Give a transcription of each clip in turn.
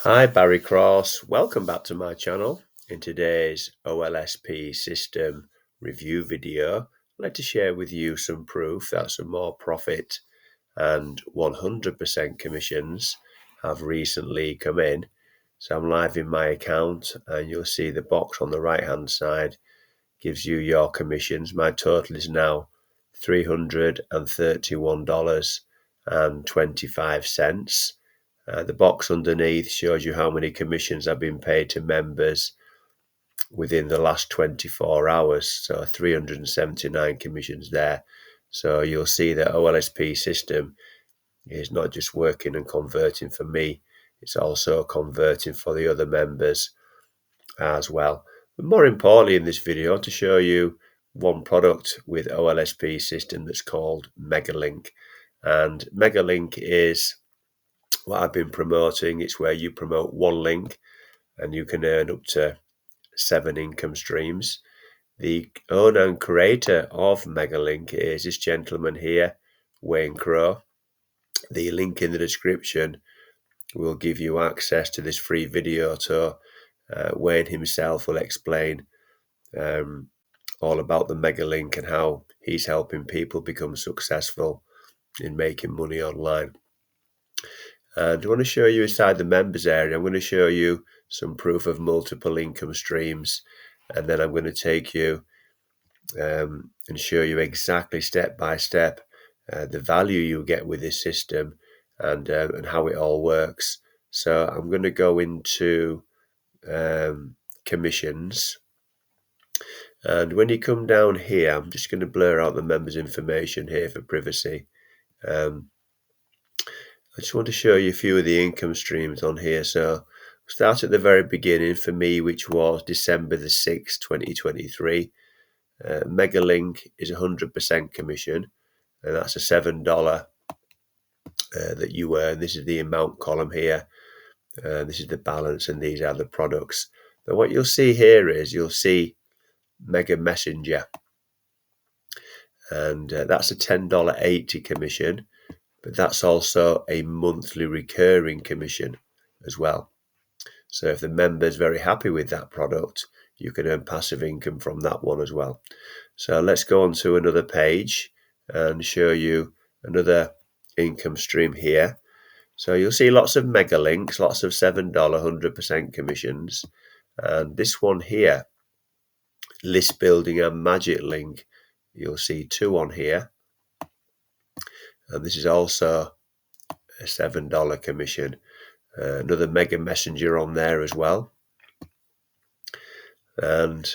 Hi, Barry Cross. Welcome back to my channel. In today's OLSP System review video, I'd like to share with you some proof that some more profit and 100% commissions have recently come in. So I'm live in my account and you'll see the box on the right hand side gives you your commissions. My total is now $331.25. The box underneath shows you how many commissions have been paid to members within the last 24 hours. So 379 commissions there. So you'll see that OLSP System is not just working and converting for me, it's also converting for the other members as well. But more importantly in this video, to show you one product with OLSP System that's called MegaLink. And MegaLink is what I've been promoting. It's where you promote one link and you can earn up to 7 income streams. The owner and creator of MegaLink is this gentleman here, Crowe. The link in the description will give you access to this free video. So Wayne himself will explain all about the MegaLink and how he's helping people become successful in making money online. And I want to show you inside the members area. I'm going to show you some proof of multiple income streams, and then I'm going to take you and show you exactly step by step the value you get with this system and how it all works. So I'm going to go into commissions, and when you come down here, I'm just going to blur out the members information here for privacy. I just want to show you a few of the income streams on here. So start at the very beginning for me, which was December the 6th, 2023. MegaLink is 100% commission, and that's a $7 that you earn. This is the amount column here. This is the balance, and these are the products. Now what you'll see here is you'll see Mega Messenger, and that's a $10.80 commission. But that's also a monthly recurring commission as well. So if the member's very happy with that product, you can earn passive income from that one as well. So let's go on to another page and show you another income stream here. So you'll see lots of mega links, lots of $7 100% commissions. And this one here, list building and magic link, you'll see 2 on here. And this is also a $7 commission. Another Mega Messenger on there as well. And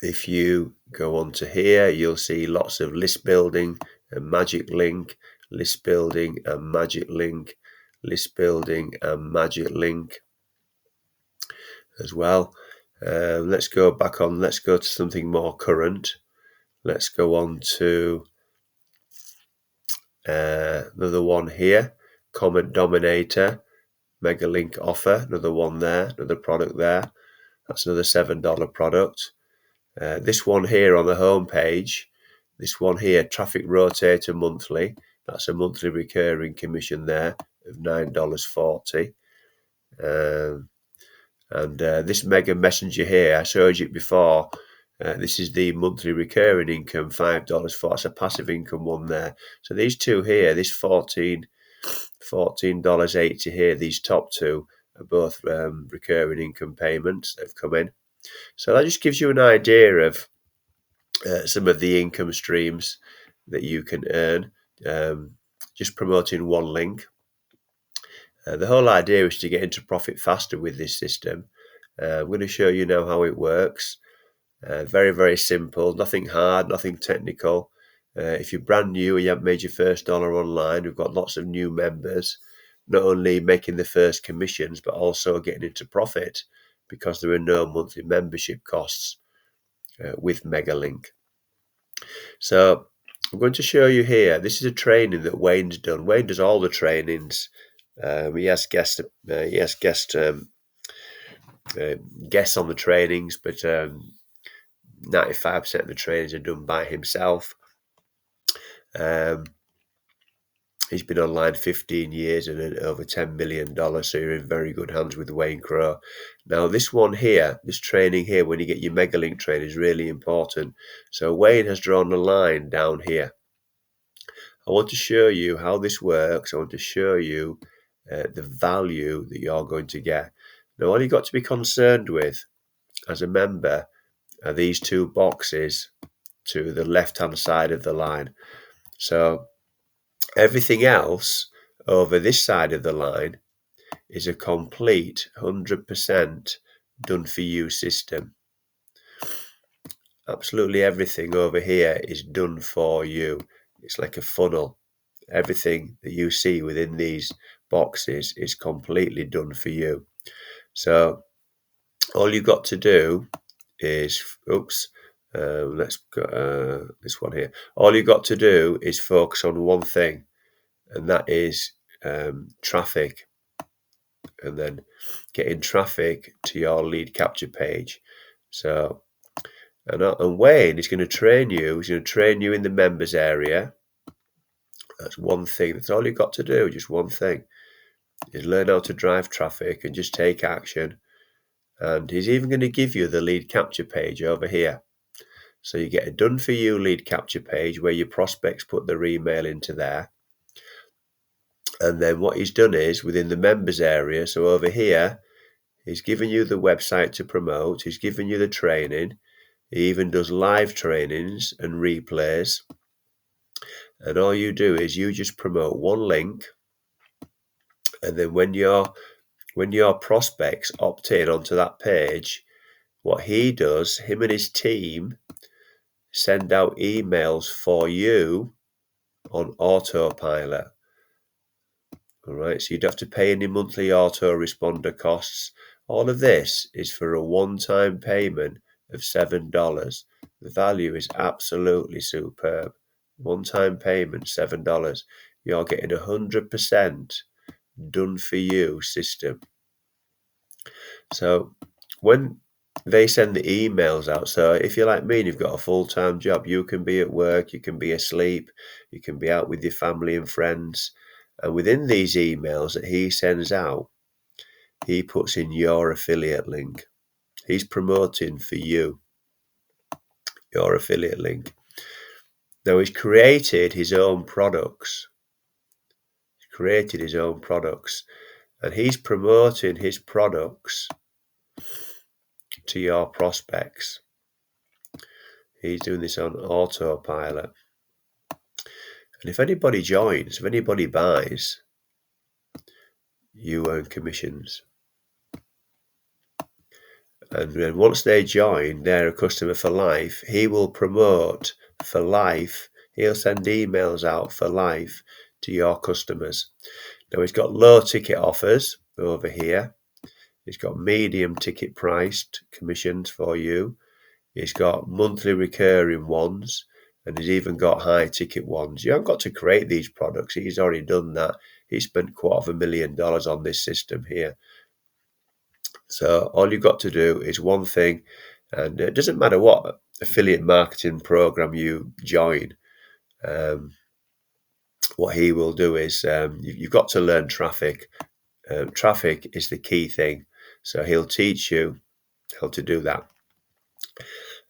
if you go on to here, you'll see lots of list building and magic link, list building and magic link, list building and magic link as well. Let's go back on, let's go to something more current. Let's go on to another one here, Comment Dominator, Mega Link offer, another one there, another product there. That's another $7 product. This one here on the home page, this one here, Traffic Rotator Monthly, that's a monthly recurring commission there of $9.40. This Mega Messenger here, I showed you before. This is the monthly recurring income, $5 that's a passive income one there. So these two here, this $14.80 here, these top two are both recurring income payments that have come in. So that just gives you an idea of some of the income streams that you can earn just promoting one link. The whole idea is to get into profit faster with this system. I'm going to show you now how it works. Very, very simple, nothing hard, nothing technical. If you're brand new and you haven't made your first dollar online, we've got lots of new members, not only making the first commissions, but also getting into profit because there are no monthly membership costs with MegaLink. So I'm going to show you here. This is a training that Wayne's done. Wayne does all the trainings. He has guests on the trainings, but 95% of the trainings are done by himself. He's been online 15 years and over $10 million, so you're in very good hands with Wayne Crowe. Now, this one here, this training here, when you get your Megalink training, is really important. So Wayne has drawn a line down here. I want to show you how this works. I want to show you the value that you're going to get. Now, all you've got to be concerned with as a member are these two boxes to the left-hand side of the line. So everything else over this side of the line is a complete 100% done for you system. Absolutely everything over here is done for you. It's like a funnel. Everything that you see within these boxes is completely done for you. So all you've got to do is, let's go this one here. All you've got to do is focus on one thing, and that is traffic, and then getting traffic to your lead capture page. So, and Wayne is going to train you. He's going to train you in the members area. That's one thing. That's all you've got to do. Just one thing is learn how to drive traffic and just take action. And he's even going to give you the lead capture page over here. So you get a done for you lead capture page where your prospects put their email into there. And then what he's done is within the members area, so over here, he's given you the website to promote. He's given you the training. He even does live trainings and replays. And all you do is you just promote one link. And then when your prospects opt in onto that page, what he does, him and his team send out emails for you on autopilot. All right, so you don't have to pay any monthly autoresponder costs. All of this is for a one-time payment of $7. The value is absolutely superb. One-time payment, $7. You're getting 100% done for you system. So when they send the emails out, so if you're like me and you've got a full-time job, you can be at work, you can be asleep, you can be out with your family and friends. And within these emails that he sends out, he puts in your affiliate link. He's promoting for you, your affiliate link. Now, he's created his own products. And he's promoting his products to your prospects. He's doing this on autopilot. And if anybody joins, if anybody buys, you earn commissions. And then once they join, they're a customer for life. He will promote for life. He'll send emails out for life to your customers. Now, he's got low ticket offers over here. He's got medium ticket priced commissions for you. He's got monthly recurring ones, and he's even got high ticket ones. You haven't got to create these products. He's already done that. He spent $250,000 on this system here. So all you've got to do is one thing, and it doesn't matter what affiliate marketing program you join. What he will do is you've got to learn traffic. Traffic is the key thing. So he'll teach you how to do that.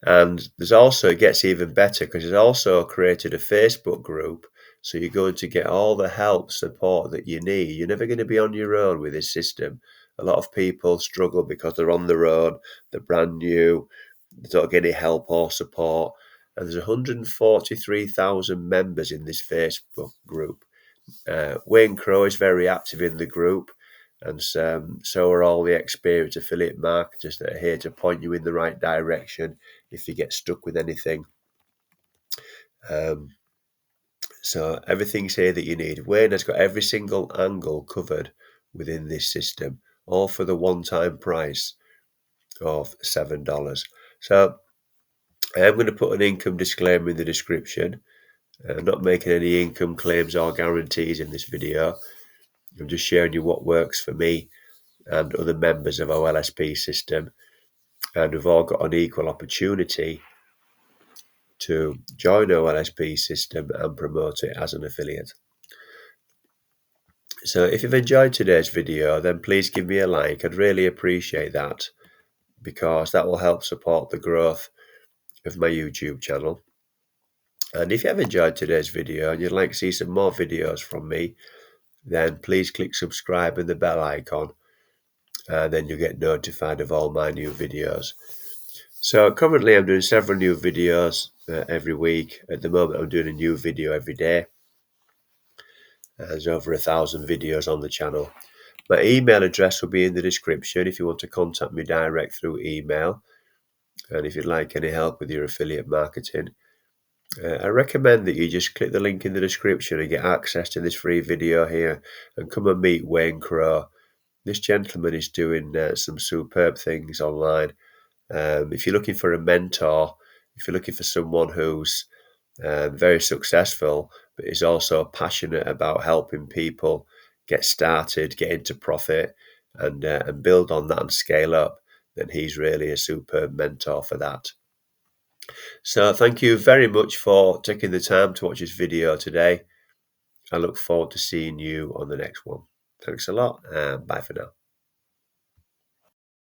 And there's also, it gets even better because he's also created a Facebook group. So you're going to get all the help, support that you need. You're never going to be on your own with this system. A lot of people struggle because they're on their own, they're brand new, they don't get any help or support. And there's 143,000 members in this Facebook group. Wayne Crowe is very active in the group, and so are all the experienced affiliate marketers that are here to point you in the right direction if you get stuck with anything. So everything's here that you need. Wayne has got every single angle covered within this system, all for the one-time price of $7. So I am going to put an income disclaimer in the description. I'm not making any income claims or guarantees in this video. I'm just sharing you what works for me and other members of OLSP System. And we've all got an equal opportunity to join OLSP System and promote it as an affiliate. So if you've enjoyed today's video, then please give me a like. I'd really appreciate that, because that will help support the growth of my YouTube channel. And if you have enjoyed today's video and you'd like to see some more videos from me, then please click subscribe and the bell icon, and then you'll get notified of all my new videos. So currently I'm doing several new videos every week. At the moment I'm doing a new video every day. There's over 1,000 videos on the channel. My email address will be in the description if you want to contact me direct through email. And if you'd like any help with your affiliate marketing, I recommend that you just click the link in the description and get access to this free video here and come and meet Wayne Crowe. This gentleman is doing some superb things online. If you're looking for a mentor, if you're looking for someone who's very successful, but is also passionate about helping people get started, get into profit, and build on that and scale up, then he's really a superb mentor for that. So thank you very much for taking the time to watch this video today. I look forward to seeing you on the next one. Thanks a lot, and bye for now.